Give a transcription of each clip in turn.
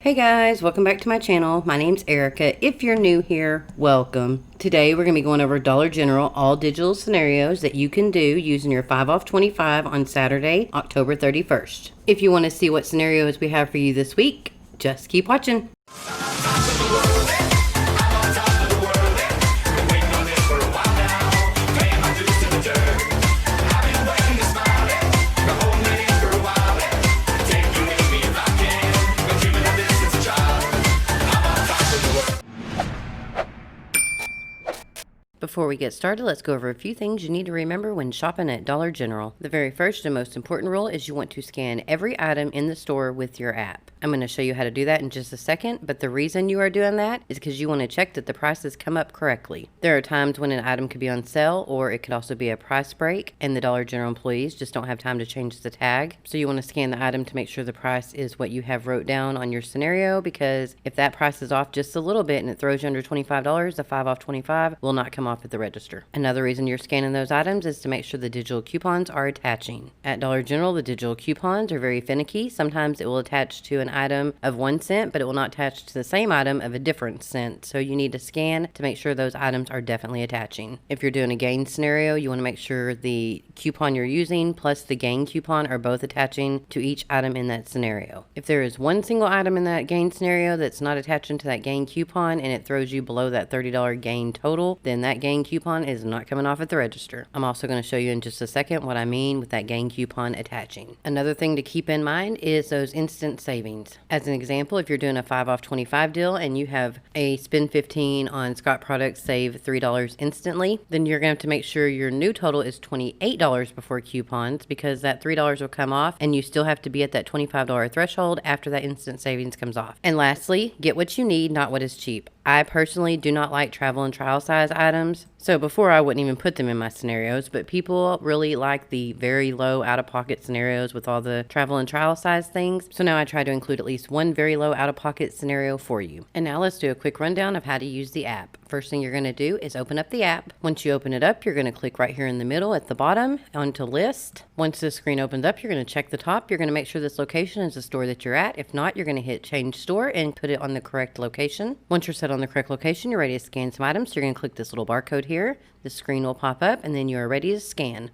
Hey guys, welcome back to my channel. My name's Erica. If you're new here, welcome. Today we're going to be going over Dollar General all digital scenarios that you can do using your 5 off 25 on Saturday, October 31st. If you want to see what scenarios we have for you this week, just keep watching. Before we get started, let's go over a few things you need to remember when shopping at Dollar General. The very first and most important rule is you want to scan every item in the store with your app. I'm going to show you how to do that in just a second, but the reason you are doing that is because you want to check that the prices come up correctly. There are times when an item could be on sale, or it could also be a price break, and the Dollar General employees just don't have time to change the tag. So you want to scan the item to make sure the price is what you have wrote down on your scenario, because if that price is off just a little bit and it throws you under $25, the 5 off 25 will not come off at the register. Another reason you're scanning those items is to make sure the digital coupons are attaching. At Dollar General, the digital coupons are very finicky. Sometimes it will attach to an item of 1 cent, but it will not attach to the same item of a different cent. So you need to scan to make sure those items are definitely attaching. If you're doing a gain scenario, you want to make sure the coupon you're using plus the gain coupon are both attaching to each item in that scenario. If there is one single item in that gain scenario that's not attaching to that gain coupon and it throws you below that $30 gain total, then that gain coupon is not coming off at the register. I'm also going to show you in just a second what I mean with that gain coupon attaching. Another thing to keep in mind is those instant savings. As an example, if you're doing a 5 off 25 deal and you have a spend 15 on Scott products, save $3 instantly, then you're going to have to make sure your new total is $28 before coupons, because that $3 will come off and you still have to be at that $25 threshold after that instant savings comes off. And lastly, get what you need, not what is cheap. I personally do not like travel and trial size items. So before I wouldn't even put them in my scenarios, but people really like the very low out-of-pocket scenarios with all the travel and trial size things. So now I try to include at least one very low out-of-pocket scenario for you. And now let's do a quick rundown of how to use the app. First thing you're going to do is open up the app. Once you open it up, you're going to click right here in the middle at the bottom onto list. Once the screen opens up, you're going to check the top. You're going to make sure this location is the store that you're at. If not, you're going to hit change store and put it on the correct location. Once you're set on the correct location, you're ready to scan some items. So you're going to click this little barcode here. The screen will pop up and then you are ready to scan.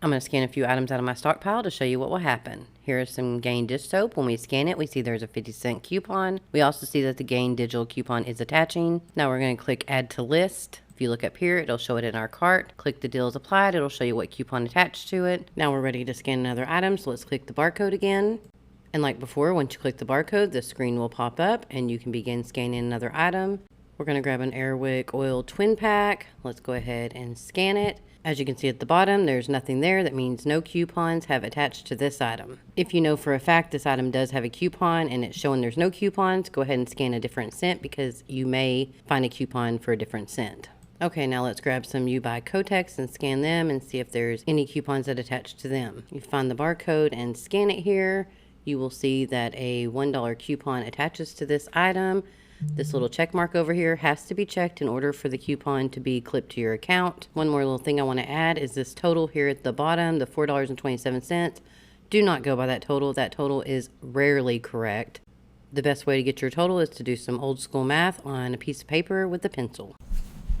I'm going to scan a few items out of my stockpile to show you what will happen. Here is some Gain dish soap. When we scan it, we see there's a 50-cent coupon. We also see that the Gain digital coupon is attaching. Now we're going to click add to list. If you look up here, it'll show it in our cart. Click the deals applied. It'll show you what coupon attached to it. Now we're ready to scan another item. So let's click the barcode again. And like before, once you click the barcode, the screen will pop up and you can begin scanning another item. We're going to grab an Airwick oil twin pack. Let's go ahead and scan it. As you can see at the bottom, there's nothing there. That means no coupons have attached to this item. If you know for a fact this item does have a coupon and it's showing there's no coupons, go ahead and scan a different scent, because you may find a coupon for a different scent. Okay, now let's grab some You Buy Kotex and scan them and see if there's any coupons that attach to them. You find the barcode and scan it here. You will see that a $1 coupon attaches to this item. This little check mark over here has to be checked in order for the coupon to be clipped to your account. One more little thing I want to add is this total here at the bottom, the $4.27. Do not go by that total. That total is rarely correct. The best way to get your total is to do some old school math on a piece of paper with a pencil.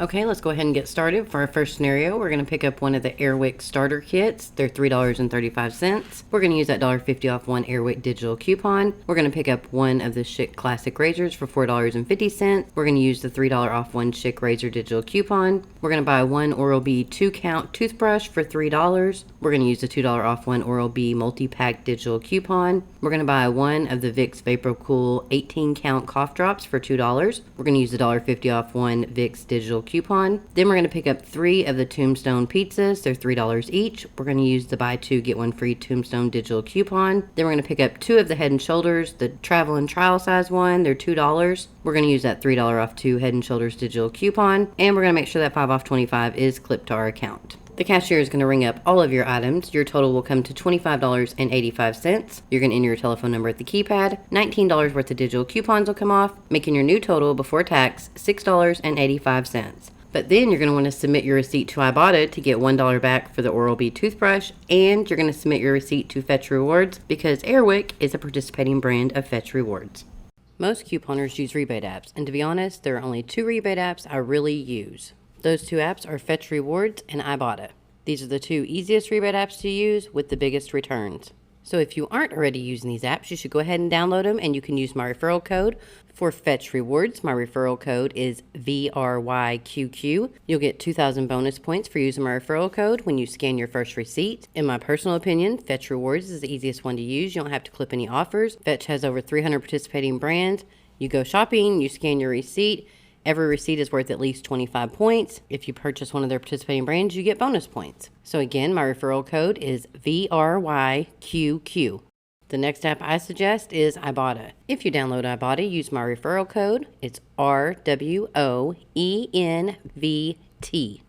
Okay, let's go ahead and get started. For our first scenario, we're going to pick up one of the Airwick starter kits. They're $3.35. We're going to use that $1.50 off one Airwick digital coupon. We're going to pick up one of the Schick classic razors for $4.50. We're going to use the $3 off one Schick razor digital coupon. We're going to buy one Oral-B 2-count toothbrush for $3. We're going to use the $2 off one Oral-B multi-pack digital coupon. We're going to buy one of the Vicks VapoCool 18-count cough drops for $2. We're going to use the $1.50 off one Vicks digital coupon. Then we're going to pick up 3 of the Tombstone pizzas. They're $3 each. We're going to use the buy 2 get 1 free Tombstone digital coupon. Then we're going to pick up 2 of the Head & Shoulders, the travel and trial size one. They're $2. We're going to use that $3 off 2 Head & Shoulders digital coupon. And we're going to make sure that 5 off 25 is clipped to our account. The cashier is going to ring up all of your items. Your total will come to $25.85. You're going to enter your telephone number at the keypad. $19 worth of digital coupons will come off, making your new total before tax $6.85. But then you're going to want to submit your receipt to IBOTTA to get $1 back for the Oral-B toothbrush, and you're going to submit your receipt to Fetch Rewards because Airwick is a participating brand of Fetch Rewards. Most couponers use rebate apps, and to be honest, there are only 2 rebate apps I really use. Those 2 apps are Fetch Rewards and IBOTTA. These are the 2 easiest rebate apps to use with the biggest returns. So if you aren't already using these apps, you should go ahead and download them, and you can use my referral code for Fetch Rewards. My referral code is VRYQQ. You'll get 2,000 bonus points for using my referral code when you scan your first receipt. In my personal opinion, Fetch Rewards is the easiest one to use. You don't have to clip any offers. Fetch has over 300 participating brands. You go shopping, you scan your receipt. Every receipt is worth at least 25 points. If you purchase one of their participating brands, you get bonus points. So again, my referral code is VRYQQ. The next app I suggest is IBOTTA. If you download IBOTTA, use my referral code. It's rwoenvt.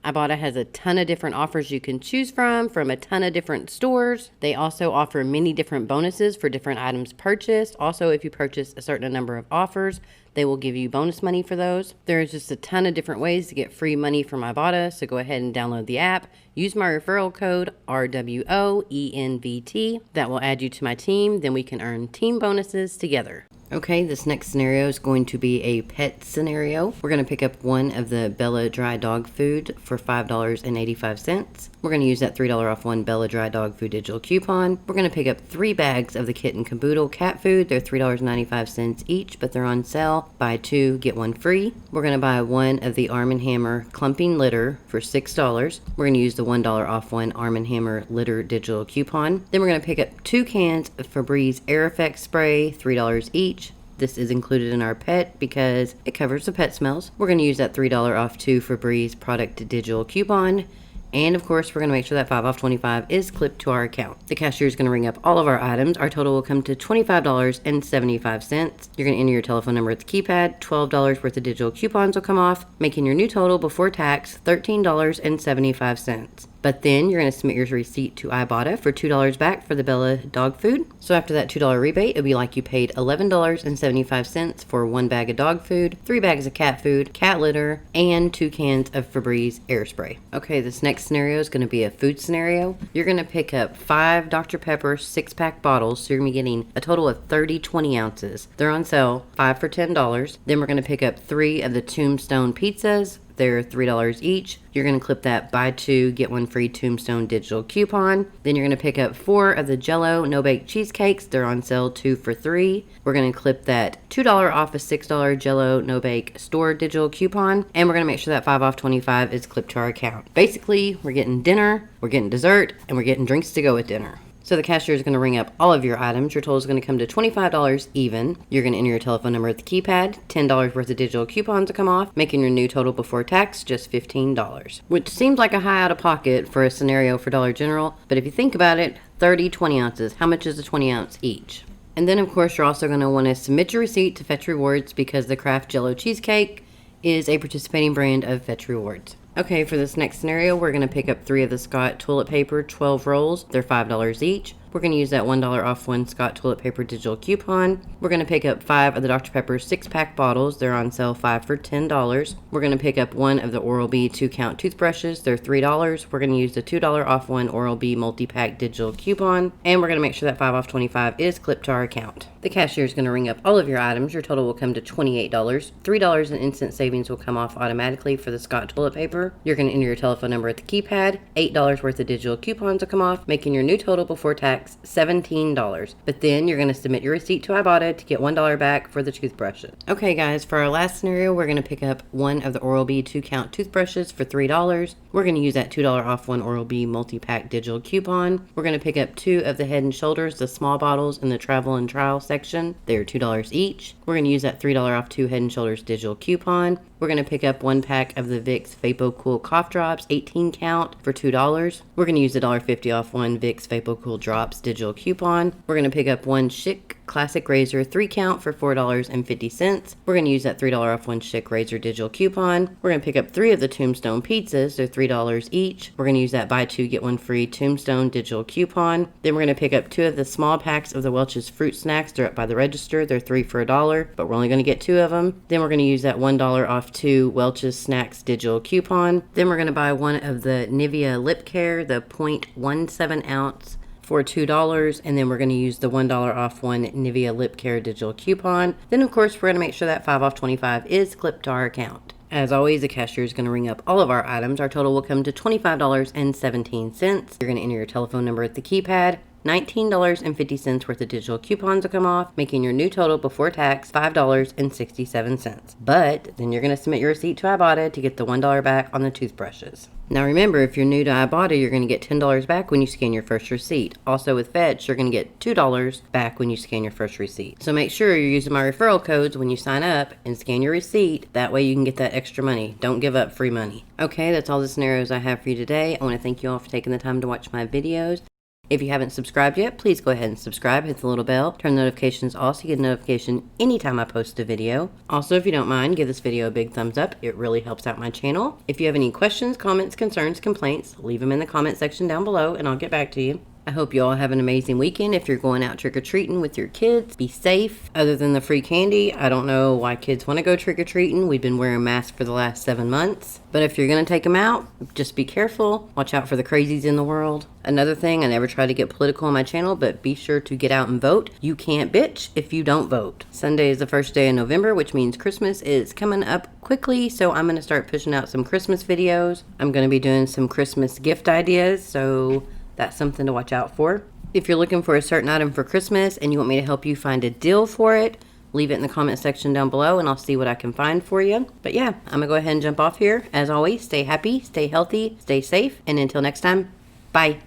IBOTTA has a ton of different offers you can choose from a ton of different stores. They also offer many different bonuses for different items purchased. Also, if you purchase a certain number of offers, they will give you bonus money for those. There's just a ton of different ways to get free money from IBOTTA, so go ahead and download the app. Use my referral code rwoenvt. That will add you to my team. Then we can earn team bonuses together. Okay, this next scenario is going to be a pet scenario. We're going to pick up one of the Bella dry dog food for $5.85. We're going to use that $3 off one Bella dry dog food digital coupon. We're going to pick up 3 bags of the Kitten Caboodle cat food. They're $3.95 each, but they're on sale. Buy 2, get 1 free. We're going to buy one of the Arm & Hammer clumping litter for $6. We're going to use the $1 off one Arm & Hammer litter digital coupon. Then we're going to pick up 2 cans of Febreze Air Effect spray, $3 each. This is included in our pet because it covers the pet smells. We're going to use that $3 off 2 Febreze product digital coupon. And of course, we're going to make sure that 5 off 25 is clipped to our account. The cashier is going to ring up all of our items. Our total will come to $25.75. You're going to enter your telephone number at the keypad. $12 worth of digital coupons will come off, making your new total before tax $13.75. But then you're going to submit your receipt to IBOTTA for $2 back for the Bella dog food. So after that $2 rebate, it'll be like you paid $11.75 for 1 bag of dog food, 3 bags of cat food, cat litter, and 2 cans of Febreze air spray. Okay, this next scenario is going to be a food scenario. You're going to pick up 5 Dr. Pepper 6-pack bottles, so you're going to be getting a total of 30 20 ounces. They're on sale, 5 for $10. Then we're going to pick up 3 of the Tombstone pizzas. They're $3 each. You're going to clip that buy 2, get 1 free Tombstone digital coupon. Then you're going to pick up 4 of the Jell-O no-bake cheesecakes. They're on sale 2 for $3. We're going to clip that $2 off a $6 Jell-O no-bake store digital coupon. And we're going to make sure that 5 off 25 is clipped to our account. Basically, we're getting dinner, we're getting dessert, and we're getting drinks to go with dinner. So the cashier is going to ring up all of your items. Your total is going to come to $25 even. You're going to enter your telephone number at the keypad. $10 worth of digital coupons to come off, making your new total before tax just $15. Which seems like a high out of pocket for a scenario for Dollar General, but if you think about it, 30 20 ounces. How much is a 20 ounce each? And then of course you're also going to want to submit your receipt to Fetch Rewards because the Kraft Jell-O cheesecake is a participating brand of Fetch Rewards. Okay, for this next scenario, we're going to pick up 3 of the Scott toilet paper, 12 rolls. They're $5 each. We're going to use that $1 off 1 Scott toilet paper digital coupon. We're going to pick up 5 of the Dr. Pepper 6-pack bottles. They're on sale 5 for $10. We're going to pick up 1 of the Oral-B 2-count toothbrushes. They're $3. We're going to use the $2 off 1 Oral-B multi-pack digital coupon. And we're going to make sure that 5 off 25 is clipped to our account. The cashier is going to ring up all of your items. Your total will come to $28. $3 in instant savings will come off automatically for the Scott toilet paper. You're going to enter your telephone number at the keypad. $8 worth of digital coupons will come off, making your new total before tax $17. But then you're going to submit your receipt to IBOTTA to get $1 back for the toothbrushes. Okay guys, for our last scenario, we're going to pick up 1 of the Oral-B 2-count toothbrushes for $3. We're going to use that $2 off 1 Oral-B multi-pack digital coupon. We're going to pick up 2 of the Head & Shoulders, the small bottles in the travel and trial section. They're $2 each. We're going to use that $3 off 2 Head & Shoulders digital coupon. We're going to pick up 1 pack of the Vicks VapoCool cough drops, 18 count, for $2. We're going to use the $1.50 off 1 Vicks VapoCool drops digital coupon. We're going to pick up 1 Schick Classic Razor 3 count for $4.50. We're going to use that $3 off 1 Schick Razor digital coupon. We're going to pick up 3 of the Tombstone pizzas. They're $3 each. We're going to use that buy 2 get 1 free Tombstone digital coupon. Then we're going to pick up 2 of the small packs of the Welch's fruit snacks. They're up by the register. They're 3 for $1, but we're only going to get 2 of them. Then we're going to use that $1 off 2 Welch's snacks digital coupon. Then we're going to buy 1 of the Nivea lip care, the 0.17 ounce for $2, and then we're going to use the $1 off one Nivea Lip Care digital coupon. Then of course we're going to make sure that 5 off 25 is clipped to our account. As always, the cashier is going to ring up all of our items. Our total will come to $25.17. You're going to enter your telephone number at the keypad. $19.50 worth of digital coupons will come off, making your new total before tax $5.67. But then you're going to submit your receipt to IBOTTA to get the $1 back on the toothbrushes. Now remember, if you're new to IBOTTA, you're going to get $10 back when you scan your first receipt. Also with Fetch, you're going to get $2 back when you scan your first receipt. So make sure you're using my referral codes when you sign up and scan your receipt. That way you can get that extra money. Don't give up free money. Okay, that's all the scenarios I have for you today. I want to thank you all for taking the time to watch my videos. If you haven't subscribed yet, please go ahead and subscribe, hit the little bell, turn notifications off so you get a notification anytime I post a video. Also, if you don't mind, give this video a big thumbs up. It really helps out my channel. If you have any questions, comments, concerns, complaints, leave them in the comment section down below and I'll get back to you. I hope you all have an amazing weekend. If you're going out trick-or-treating with your kids, be safe. Other than the free candy, I don't know why kids want to go trick-or-treating. We've been wearing masks for the last 7 months. But if you're going to take them out, just be careful. Watch out for the crazies in the world. Another thing, I never try to get political on my channel, but be sure to get out and vote. You can't bitch if you don't vote. Sunday is the first day of November, which means Christmas is coming up quickly, so I'm going to start pushing out some Christmas videos. I'm going to be doing some Christmas gift ideas, so that's something to watch out for. If you're looking for a certain item for Christmas and you want me to help you find a deal for it, leave it in the comment section down below and I'll see what I can find for you. But yeah, I'm gonna go ahead and jump off here. As always, stay happy, stay healthy, stay safe, and until next time, bye.